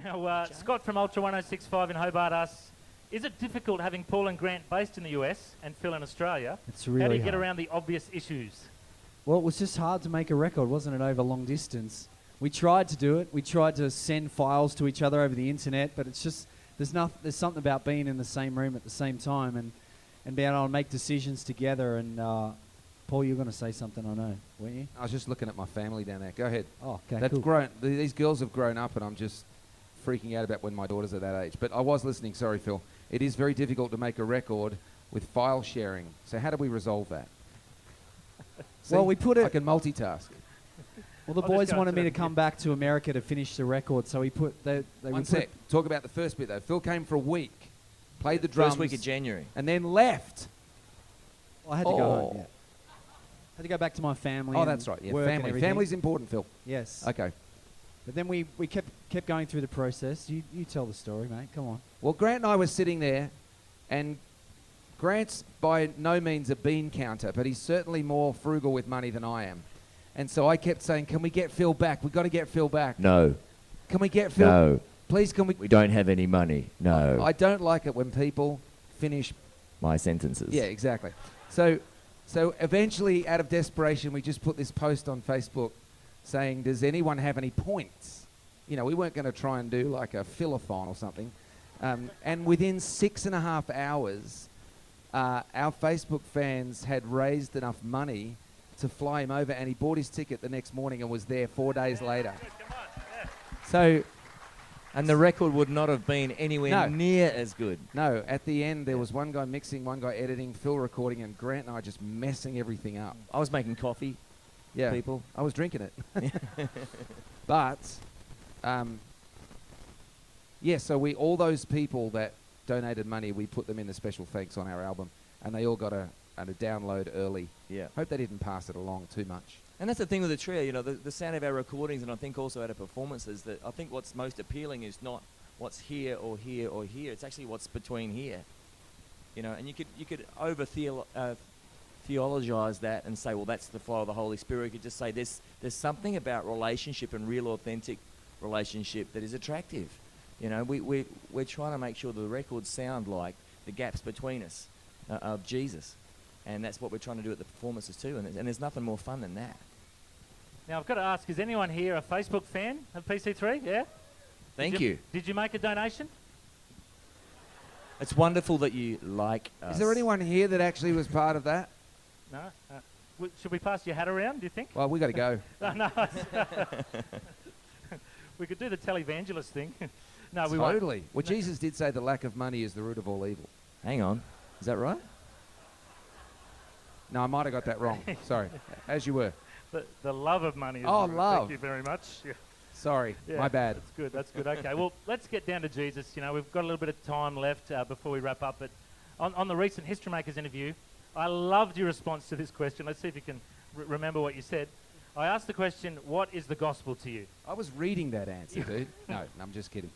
Now, Scott from Ultra 1065 in Hobart asks, is it difficult having Paul and Grant based in the US and Phil in Australia? It's really How do you get hard. around the obvious issues? Well, it was just hard to make a record, wasn't it, over long distance? We tried to do it. We tried to send files to each other over the internet, but it's just, there's something about being in the same room at the same time and being able to make decisions together. And Paul, you're going to say something, I know, weren't you? I was just looking at my family down there. Go ahead. Oh, okay, That's cool. grown. These girls have grown up, and I'm just freaking out about when my daughters are that age. But I was listening. Sorry, Phil. It is very difficult to make a record with file sharing. So how do we resolve that? See, Well, we put it... I can multitask. Well, the I'll boys just go wanted through me to it. come back to America to finish the record, so we put... One sec. Talk about the first bit, though. Phil came for a week, played the drums. First week of January. And then left. Well, I had to go home, yeah. Had to go back to my family. Oh, and that's right. Yeah, work and family. everything. Family's important, Phil. Yes. Okay. But then we kept going through the process. You tell the story, mate. Come on. Well, Grant and I were sitting there, and Grant's by no means a bean counter, but he's certainly more frugal with money than I am. And so I kept saying, can we get Phil back? We've got to get Phil back. No. Can we get Phil? No. Please, can we? We don't have any money. No. I don't like it when people finish. My sentences. Yeah, exactly. So eventually, out of desperation, we just put this post on Facebook saying, does anyone have any points? You know, we weren't going to try and do like a philathon or something. And within 6.5 hours, our Facebook fans had raised enough money to fly him over, and he bought his ticket the next morning and was there 4 days later. So, And the record would not have been anywhere near as good. no, at the end, there was one guy mixing, one guy editing, Phil recording, and Grant and I just messing everything up. I was making coffee. Yeah, People. I was drinking it. But, yeah, so all those people that donated money, we put them in the special thanks on our album, and they all got a download early. Yeah. Hope they didn't pass it along too much. And that's the thing with the trio, you know, the sound of our recordings, and I think also out of performances, that I think what's most appealing is not what's here or here or here. It's actually what's between here. You know, and you could over theologize that and say, well, that's the flow of the Holy Spirit. You could just say there's something about relationship and real authentic relationship that is attractive. You know, we're trying to make sure that the records sound like the gaps between us of Jesus. And that's what we're trying to do at the performances too. And there's nothing more fun than that. Now, I've got to ask, is anyone here a Facebook fan of PC3? Yeah? Thank you. Did you make a donation? It's wonderful that you like us. Is there anyone here that actually was part of that? No? Should we pass your hat around, do you think? Well, we got to go. No. We could do the televangelist thing. No, we won't. Totally. Well, Jesus did say the lack of money is the root of all evil. Hang on. Is that right? No, I might have got that wrong. Sorry. As you were. The love of money is the root. love. Thank you very much. Yeah. Sorry. Yeah, My bad. That's good. Okay, well, let's get down to Jesus. You know, we've got a little bit of time left before we wrap up. But on the recent Historymakers interview, I loved your response to this question. Let's see if you can remember what you said. I asked the question, what is the gospel to you? I was reading that answer, dude. No, I'm just kidding.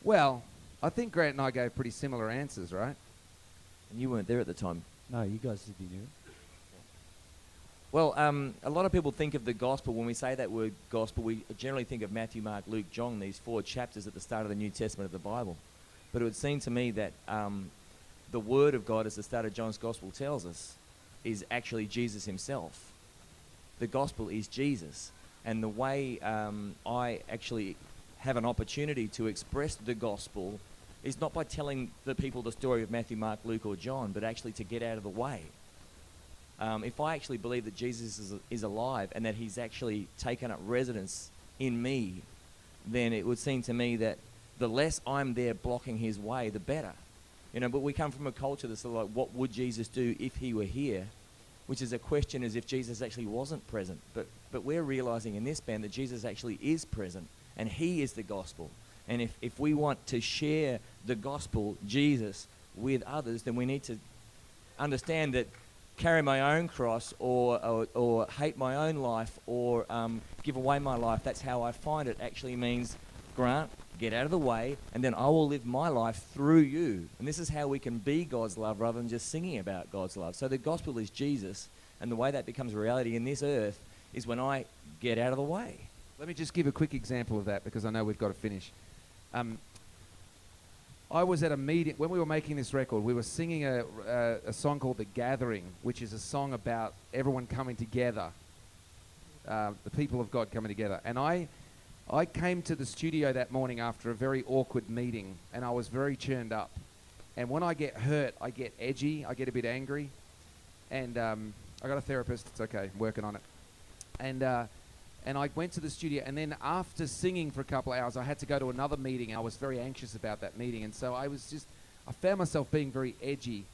Well, I think Grant and I gave pretty similar answers, right? And you weren't there at the time. No, you guys did you do. Well, a lot of people think of the gospel. When we say that word gospel, we generally think of Matthew, Mark, Luke, John, these 4 chapters at the start of the New Testament of the Bible. But it would seem to me that the word of God, as the start of John's gospel tells us, is actually Jesus himself. The gospel is Jesus. And the way I actually have an opportunity to express the gospel is not by telling the people the story of Matthew, Mark, Luke, or John, but actually to get out of the way. If I actually believe that Jesus is alive and that he's actually taken up residence in me, then it would seem to me that the less I'm there blocking his way, the better. You know, but we come from a culture that's sort of like, what would Jesus do if he were here? Which is a question as if Jesus actually wasn't present. But we're realizing in this band that Jesus actually is present, and he is the gospel. And if we want to share the gospel, Jesus, with others, then we need to understand that carry my own cross or hate my own life or give away my life, that's how I find it, actually means, Grant, get out of the way, and then I will live my life through you. And this is how we can be God's love rather than just singing about God's love. So the gospel is Jesus, and the way that becomes reality in this earth is when I get out of the way. Let me just give a quick example of that because I know we've got to finish. I was at a meeting when we were making this record. We were singing a song called "The Gathering," which is a song about everyone coming together, the people of God coming together. And I came to the studio that morning after a very awkward meeting, and I was very churned up. And when I get hurt, I get edgy, I get a bit angry, and I got a therapist. It's okay, I'm working on it. And I went to the studio, and then after singing for a couple of hours, I had to go to another meeting. I was very anxious about that meeting, and so I found myself being very edgy.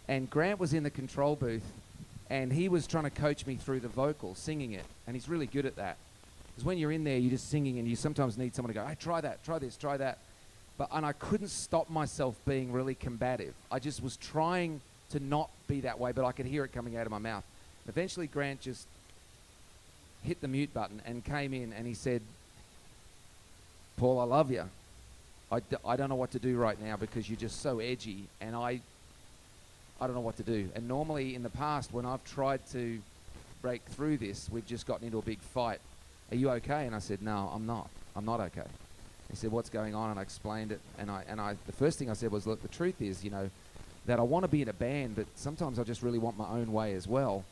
And Grant was in the control booth, and he was trying to coach me through the vocals, singing it, and he's really good at that. Because when you're in there, you're just singing, and you sometimes need someone to go, hey, try that, try this, try that. And I couldn't stop myself being really combative. I just was trying to not be that way, but I could hear it coming out of my mouth. Eventually, Grant just hit the mute button and came in, and he said, Paul, I love you. I don't know what to do right now because you're just so edgy, and I don't know what to do. And normally in the past, when I've tried to break through this, we've just gotten into a big fight. Are you okay? And I said, no, I'm not. I'm not okay. He said, what's going on? And I explained it. And the first thing I said was, look, the truth is, that I want to be in a band, but sometimes I just really want my own way as well.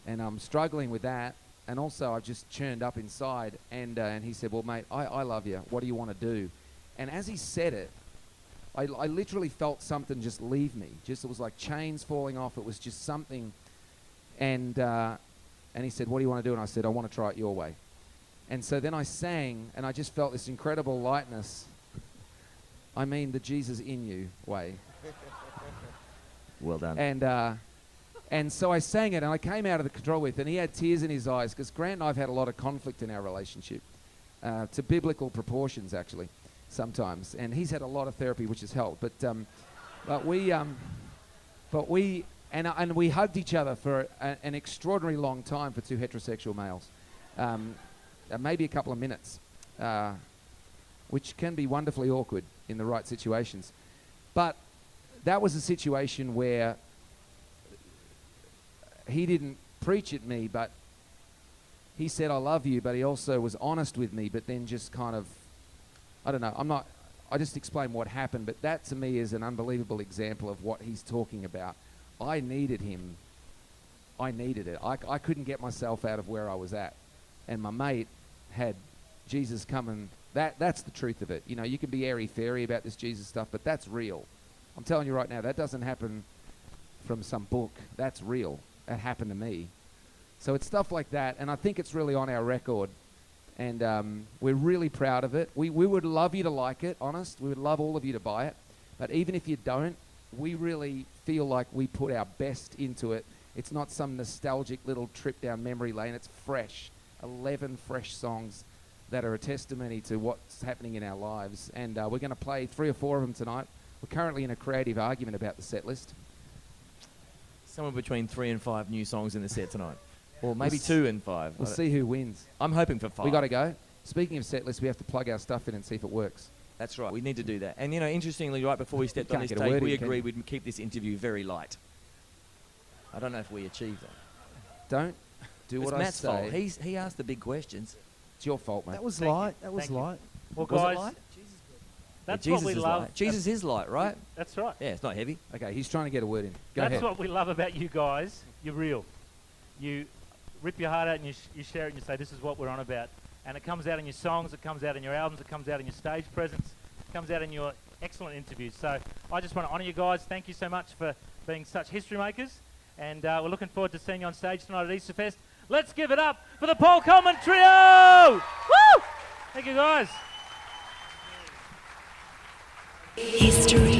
And I'm struggling with that. And also, I've just churned up inside. And he said, well, mate, I love you. What do you want to do? And as he said it, I literally felt something just leave me. It was like chains falling off. It was just something. And he said, what do you want to do? And I said, I want to try it your way. And so then I sang, and I just felt this incredible lightness. I mean, the Jesus in you way. Well done. And so I sang it, and I came out of the control booth, and he had tears in his eyes, because Grant and I have had a lot of conflict in our relationship, to biblical proportions, actually, sometimes. And he's had a lot of therapy, which has helped. But we hugged each other for an extraordinarily long time for two heterosexual males, maybe a couple of minutes, which can be wonderfully awkward in the right situations. But that was a situation where he didn't preach at me, but he said, I love you, but he also was honest with me, but then just kind of, I don't know, I just explained what happened, but that to me is an unbelievable example of what he's talking about. I needed him. I needed it. I couldn't get myself out of where I was at. And my mate had Jesus coming. That's the truth of it. You can be airy-fairy about this Jesus stuff, but that's real. I'm telling you right now, that doesn't happen from some book. That's real. That happened to me. So it's stuff like that, and I think it's really on our record. And we're really proud of it. We would love you to like it, honest. We would love all of you to buy it. But even if you don't, we really feel like we put our best into it. It's not some nostalgic little trip down memory lane. It's fresh. 11 fresh songs that are a testimony to what's happening in our lives. And we're going to play 3 or 4 of them tonight. We're currently in a creative argument about the set list. Somewhere between 3 and 5 new songs in the set tonight. Or maybe 2 and 5. We'll see who wins. I'm hoping for 5. We got to go. Speaking of set list, we have to plug our stuff in and see if it works. That's right. We need to do that. And, interestingly, right before we stepped on this stage, we agreed we'd keep this interview very light. I don't know if we achieved that. Don't do what I say. It's Matt's fault. He asked the big questions. It's your fault, mate. That was light. That was light. Well, Was it guys, light? that's Yeah, what we love. Light. Jesus is light, right? That's right. Yeah, it's not heavy. Okay, he's trying to get a word in. Go That's ahead. what we love about you guys. You're real. You rip your heart out and you share it and you say, this is what we're on about. And it comes out in your songs, it comes out in your albums, it comes out in your stage presence, it comes out in your excellent interviews. So I just want to honour you guys. Thank you so much for being such history makers. And we're looking forward to seeing you on stage tonight at Easterfest. Let's give it up for the Paul Colman Trio! Woo! Thank you, guys. History.